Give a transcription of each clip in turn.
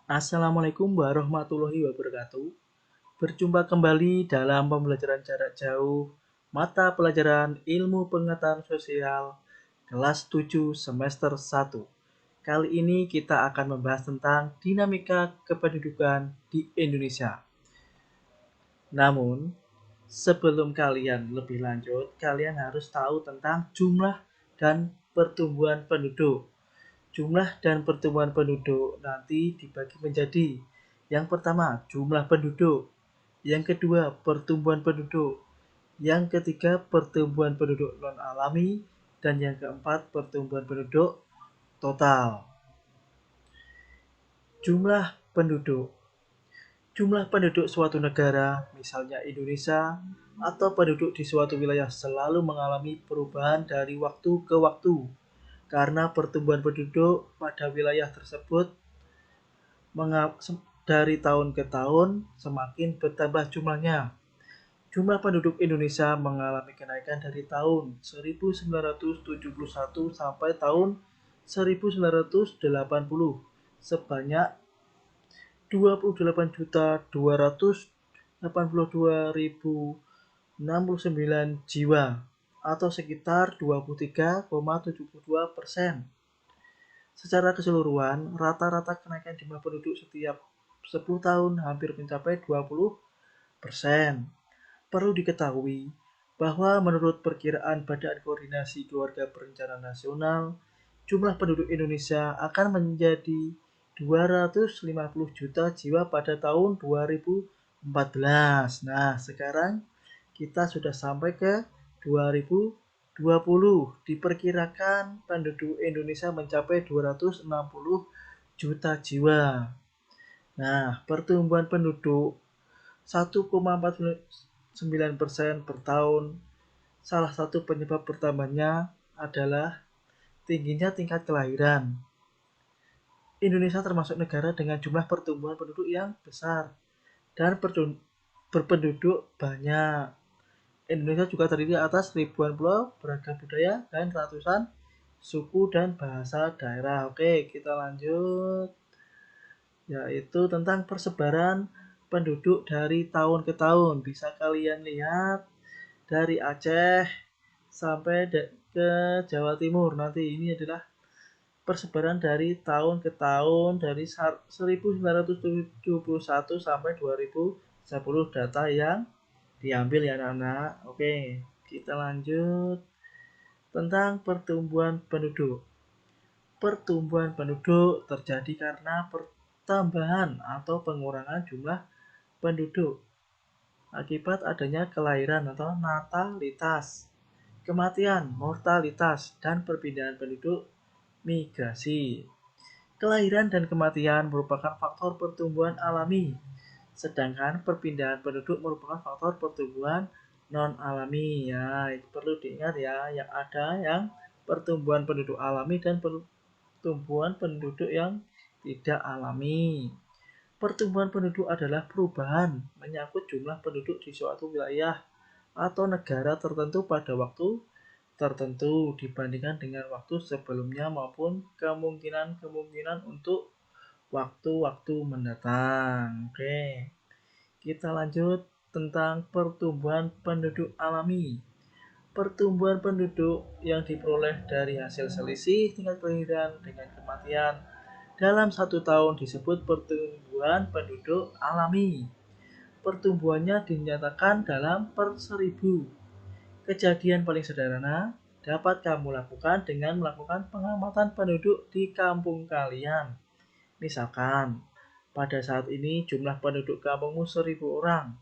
Assalamualaikum warahmatullahi wabarakatuh. Berjumpa kembali dalam pembelajaran jarak jauh mata pelajaran Ilmu Pengetahuan Sosial kelas 7 semester 1. Kali ini kita akan membahas tentang dinamika kependudukan di Indonesia. Namun, sebelum kalian lebih lanjut, kalian harus tahu tentang jumlah dan pertumbuhan penduduk. Jumlah dan pertumbuhan penduduk nanti dibagi menjadi yang pertama, jumlah penduduk. Yang kedua, pertumbuhan penduduk. Yang ketiga, pertumbuhan penduduk non-alami. Dan yang keempat, pertumbuhan penduduk total. Jumlah penduduk. Jumlah penduduk suatu negara, misalnya Indonesia, atau penduduk di suatu wilayah selalu mengalami perubahan dari waktu ke waktu karena pertumbuhan penduduk pada wilayah tersebut dari tahun ke tahun semakin bertambah jumlahnya. Jumlah penduduk Indonesia mengalami kenaikan dari tahun 1971 sampai tahun 1980 sebanyak 28.282.069 jiwa atau sekitar 23,72%. Secara keseluruhan, rata-rata kenaikan jumlah penduduk setiap 10 tahun hampir mencapai 20%. Perlu diketahui bahwa menurut perkiraan Badan Koordinasi Keluarga Berencana Nasional, jumlah penduduk Indonesia akan menjadi 250 juta jiwa pada tahun 2014. Nah, sekarang kita sudah sampai ke 2020. Diperkirakan penduduk Indonesia mencapai 260 juta jiwa. Nah, pertumbuhan penduduk 1,49% per tahun. Salah satu penyebab pertamanya adalah tingginya tingkat kelahiran. Indonesia termasuk negara dengan jumlah pertumbuhan penduduk yang besar dan berpenduduk banyak. Indonesia juga terdiri atas ribuan pulau, beragam budaya, dan ratusan suku dan bahasa daerah. Oke, kita lanjut. Yaitu tentang persebaran penduduk dari tahun ke tahun. Bisa kalian lihat dari Aceh sampai ke Jawa Timur. Nanti ini adalah persebaran dari tahun ke tahun dari 1971 sampai 2010 data yang diambil ya anak-anak. Oke, kita lanjut tentang pertumbuhan penduduk. Pertumbuhan penduduk terjadi karena pertambahan atau pengurangan jumlah penduduk akibat adanya kelahiran atau natalitas, kematian, mortalitas, dan perpindahan penduduk migrasi. Kelahiran dan kematian merupakan faktor pertumbuhan alami, sedangkan perpindahan penduduk merupakan faktor pertumbuhan non-alami. Ya, itu perlu diingat ya, yang ada yang pertumbuhan penduduk alami dan pertumbuhan penduduk yang tidak alami. Pertumbuhan penduduk adalah perubahan menyangkut jumlah penduduk di suatu wilayah atau negara tertentu pada waktu tertentu dibandingkan dengan waktu sebelumnya maupun kemungkinan-kemungkinan untuk waktu-waktu mendatang. Oke, kita lanjut tentang pertumbuhan penduduk alami. Pertumbuhan penduduk yang diperoleh dari hasil selisih tingkat kelahiran dengan kematian dalam satu tahun disebut pertumbuhan penduduk alami. Pertumbuhannya dinyatakan dalam per 1000. Kejadian paling sederhana dapat kamu lakukan dengan melakukan pengamatan penduduk di kampung kalian. Misalkan, pada saat ini jumlah penduduk kampungmu 1000 orang.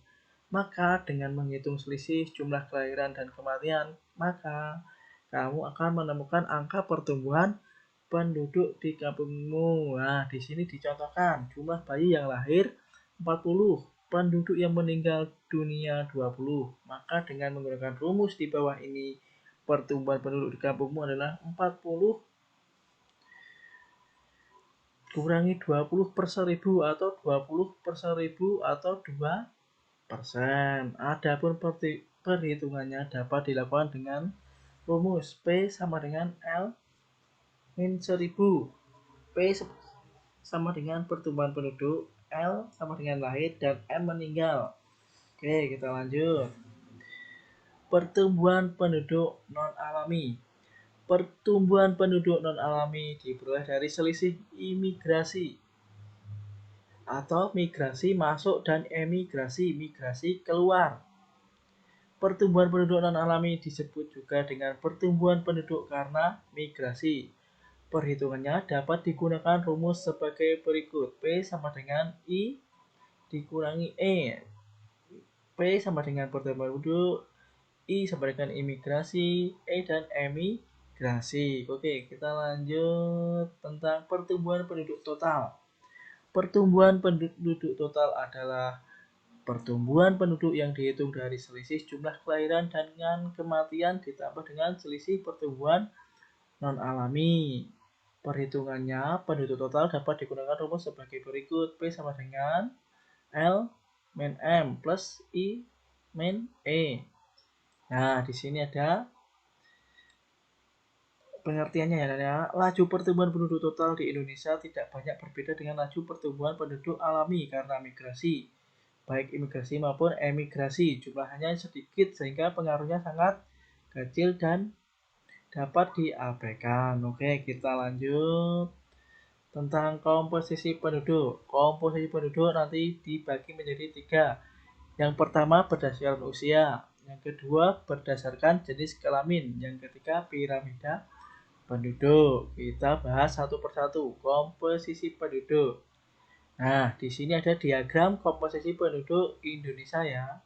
Maka dengan menghitung selisih jumlah kelahiran dan kematian, maka kamu akan menemukan angka pertumbuhan penduduk di kampungmu. Nah, di sini dicontohkan jumlah bayi yang lahir 40, penduduk yang meninggal dunia 20. Maka dengan menggunakan rumus di bawah ini, pertumbuhan penduduk di kampungmu adalah 40 kurangi 20 per 1000 atau 20 per 1000 atau 2%. Adapun perhitungannya dapat dilakukan dengan rumus P sama dengan L min 1000. P sama dengan pertumbuhan penduduk, L sama dengan lahir, dan M meninggal. Oke, kita lanjut. Pertumbuhan penduduk non-alami. Pertumbuhan penduduk non-alami diperoleh dari selisih imigrasi atau migrasi masuk dan emigrasi, migrasi keluar. Pertumbuhan penduduk non-alami disebut juga dengan pertumbuhan penduduk karena migrasi. Perhitungannya dapat digunakan rumus sebagai berikut. P sama dengan I dikurangi E. P sama dengan pertumbuhan penduduk, I sama dengan imigrasi, E dan emigrasi. Oke, kita lanjut tentang pertumbuhan penduduk total. Pertumbuhan penduduk total adalah pertumbuhan penduduk yang dihitung dari selisih jumlah kelahiran dan dengan kematian ditambah dengan selisih pertumbuhan non-alami. Perhitungannya, penduduk total dapat digunakan rumus sebagai berikut. P sama dengan L min M plus I min E. Nah, di sini ada pengertiannya ya. Laju pertumbuhan penduduk total di Indonesia tidak banyak berbeda dengan laju pertumbuhan penduduk alami karena migrasi. Baik imigrasi maupun emigrasi. Jumlahnya sedikit sehingga pengaruhnya sangat kecil dan dapat diabaikan. Oke, kita lanjut tentang komposisi penduduk. Komposisi penduduk nanti dibagi menjadi 3. Yang pertama berdasarkan usia, yang kedua berdasarkan jenis kelamin, yang ketiga piramida penduduk. Kita bahas satu persatu. Komposisi penduduk. Nah, di sini ada diagram komposisi penduduk Indonesia ya.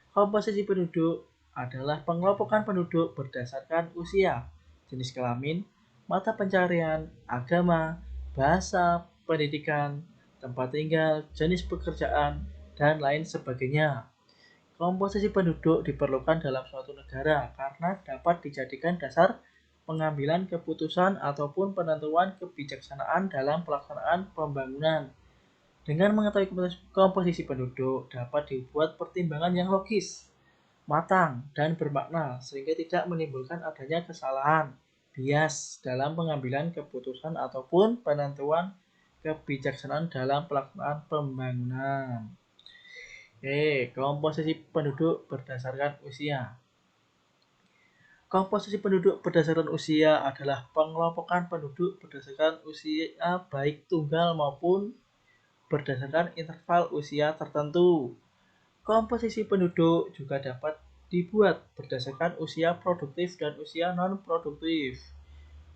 Komposisi penduduk adalah pengelompokan penduduk berdasarkan usia, jenis kelamin, mata pencarian, agama, bahasa, pendidikan, tempat tinggal, jenis pekerjaan, dan lain sebagainya. Komposisi penduduk diperlukan dalam suatu negara karena dapat dijadikan dasar pengambilan keputusan ataupun penentuan kebijaksanaan dalam pelaksanaan pembangunan. Dengan mengetahui komposisi penduduk, dapat dibuat pertimbangan yang logis, matang, dan bermakna sehingga tidak menimbulkan adanya kesalahan, bias dalam pengambilan keputusan ataupun penentuan kebijaksanaan dalam pelaksanaan pembangunan. Komposisi penduduk berdasarkan usia. Komposisi penduduk berdasarkan usia adalah pengelompokan penduduk berdasarkan usia baik tunggal maupun berdasarkan interval usia tertentu. Komposisi penduduk juga dapat dibuat berdasarkan usia produktif dan usia non-produktif.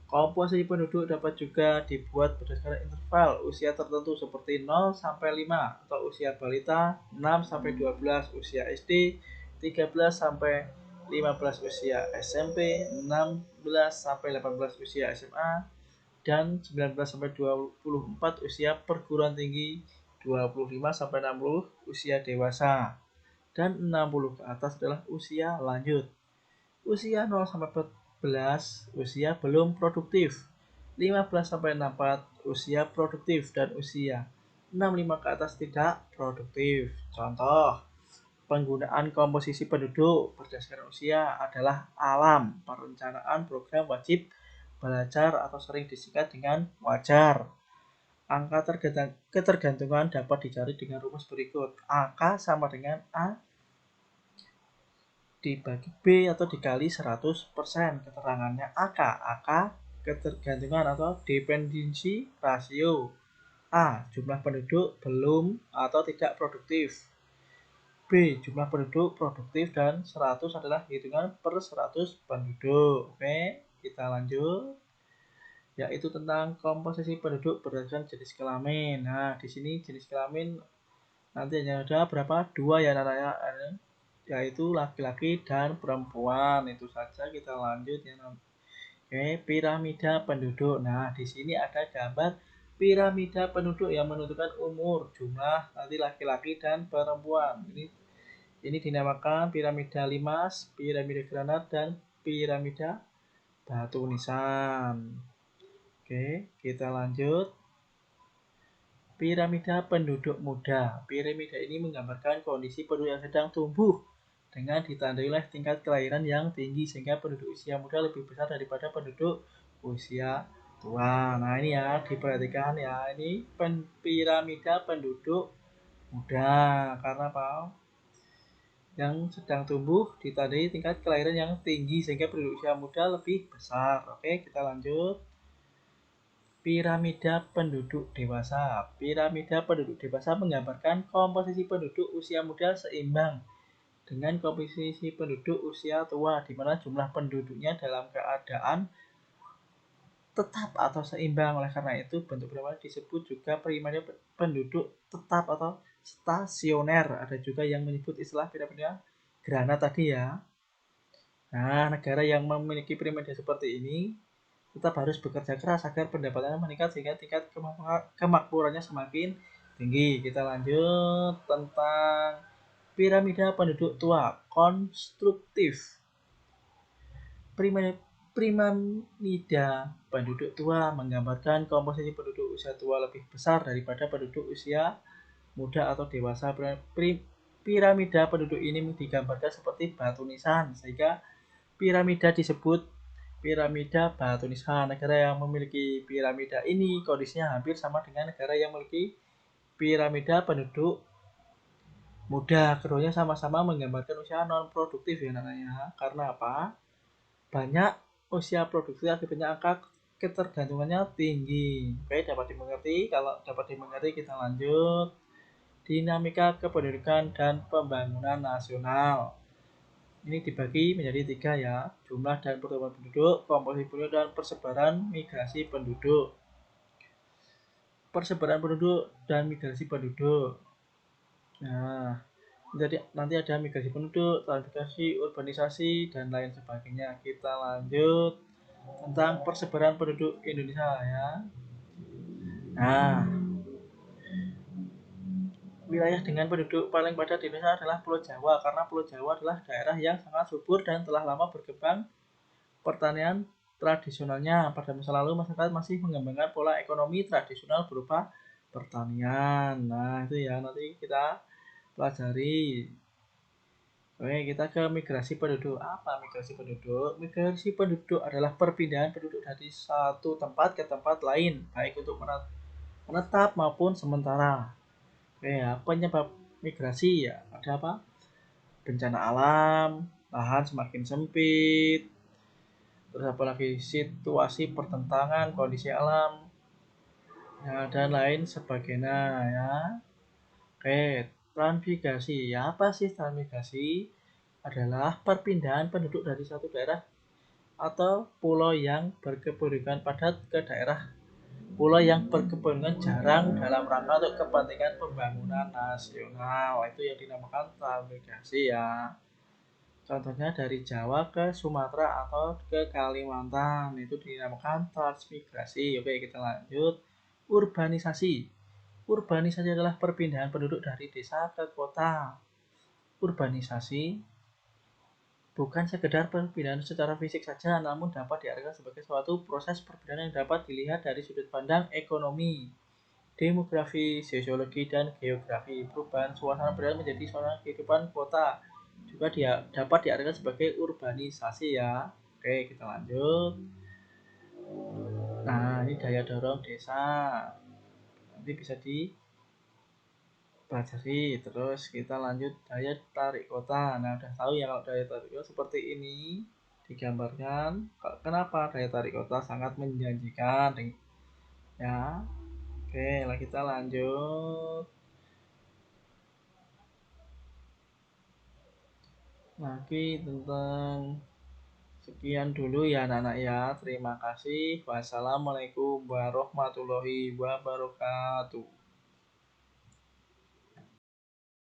Komposisi penduduk dapat juga dibuat berdasarkan interval usia tertentu seperti 0 sampai 5 atau usia balita, 6 sampai 12 usia SD, 13 sampai 15 usia SMP, 16 sampai 18 usia SMA, dan 19 sampai 24 usia perguruan tinggi, 25 sampai 60 usia dewasa, dan 60 ke atas adalah usia lanjut. Usia 0 sampai 14 usia belum produktif, 15 sampai 64 usia produktif, dan usia 65 ke atas tidak produktif. Contoh, penggunaan komposisi penduduk berdasarkan usia adalah alam perencanaan program wajib belajar atau sering disingkat dengan wajar. Angka ketergantungan dapat dicari dengan rumus berikut. AK sama dengan A dibagi B atau dikali 100%. Keterangannya AK. AK ketergantungan atau dependency rasio. A. Jumlah penduduk belum atau tidak produktif. B. Jumlah penduduk produktif dan 100 adalah hitungan per 100 penduduk. Oke, kita lanjut. Yaitu tentang komposisi penduduk berdasarkan jenis kelamin. Nah, di sini jenis kelamin nanti hanya ada berapa? 2 ya Nana, yaitu laki-laki dan perempuan. Itu saja, kita lanjut ya. Oke, piramida penduduk. Nah, di sini ada gambar piramida penduduk yang menentukan umur, jumlah nanti laki-laki dan perempuan. Ini dinamakan piramida limas, piramida granat, dan piramida batu nisan. Oke, kita lanjut. Piramida penduduk muda. Piramida ini menggambarkan kondisi penduduk yang sedang tumbuh dengan ditandai oleh tingkat kelahiran yang tinggi sehingga penduduk usia muda lebih besar daripada penduduk usia tua. Nah ini ya diperhatikan ya, ini piramida penduduk muda karena apa? Yang sedang tumbuh ditandai tingkat kelahiran yang tinggi sehingga penduduk usia muda lebih besar. Oke, kita lanjut. Piramida penduduk dewasa. Piramida penduduk dewasa menggambarkan komposisi penduduk usia muda seimbang dengan komposisi penduduk usia tua, di mana jumlah penduduknya dalam keadaan tetap atau seimbang. Oleh karena itu, bentuk piramida disebut juga piramida penduduk tetap atau stasioner. Ada juga yang menyebut istilah piramida grana tadi ya. Nah, negara yang memiliki piramida seperti ini tetap harus bekerja keras agar pendapatannya meningkat sehingga tingkat kemakmurannya semakin tinggi. Kita lanjut tentang piramida penduduk tua konstruktif. Piramida penduduk tua menggambarkan komposisi penduduk usia tua lebih besar daripada penduduk usia muda atau dewasa. Piramida penduduk ini digambarkan seperti batu nisan, sehingga piramida disebut piramida batu nisan. Negara yang memiliki piramida ini kondisinya hampir sama dengan negara yang memiliki piramida penduduk muda. Keduanya sama-sama menggambarkan usia non produktif ya namanya. Karena apa? Banyak usia produktif akibatnya angka ketergantungannya tinggi. Oke, dapat dimengerti. Kalau dapat dimengerti kita lanjut. Dinamika kependudukan dan pembangunan nasional. Ini dibagi menjadi 3 ya. Jumlah dan pertumbuhan penduduk, komposisi penduduk, dan persebaran migrasi penduduk. Persebaran penduduk dan migrasi penduduk. Nah, jadi nanti ada migrasi penduduk, transmigrasi, urbanisasi, dan lain sebagainya. Kita lanjut tentang persebaran penduduk Indonesia ya. Nah, wilayah dengan penduduk paling padat di Indonesia adalah Pulau Jawa, karena Pulau Jawa adalah daerah yang sangat subur dan telah lama berkembang pertanian tradisionalnya. Pada masa lalu masyarakat masih mengembangkan pola ekonomi tradisional berupa pertanian. Nah, itu ya nanti kita pelajari. Oke, kita ke migrasi penduduk. Apa migrasi penduduk? Migrasi penduduk adalah perpindahan penduduk dari satu tempat ke tempat lain, baik untuk menetap maupun sementara. Oke ya, penyebab migrasi ya ada apa? Bencana alam, lahan semakin sempit, terus apalagi situasi pertentangan, kondisi alam, ya, dan lain sebagainya ya. Oke, transmigrasi. Ya apa sih transmigrasi? Adalah perpindahan penduduk dari satu daerah atau pulau yang berkependudukan padat ke daerah pulau yang berkepentingan jarang dalam rangka untuk kepentingan pembangunan nasional. Itu yang dinamakan transmigrasi ya. Contohnya dari Jawa ke Sumatera atau ke Kalimantan, itu dinamakan transmigrasi. Oke, kita lanjut. Urbanisasi. Urbanisasi adalah perpindahan penduduk dari desa ke kota. Urbanisasi bukan sekedar perpindahan secara fisik saja, namun dapat diartikan sebagai suatu proses perpindahan yang dapat dilihat dari sudut pandang ekonomi, demografi, sosiologi, dan geografi. Perubahan suasana beralih menjadi suasana kehidupan kota juga dapat diartikan sebagai urbanisasi ya. Oke, kita lanjut. Nah, ini daya dorong desa. Nanti bisa dipelajari. Terus kita lanjut daya tarik kota. Nah, udah tahu ya kalau daya tarik kota seperti ini digambarkan. Kenapa daya tarik kota sangat menjanjikan ya. Oke, lah kita lanjut lagi tentang sekian dulu ya anak-anak ya. Terima kasih. Wassalamualaikum warahmatullahi wabarakatuh.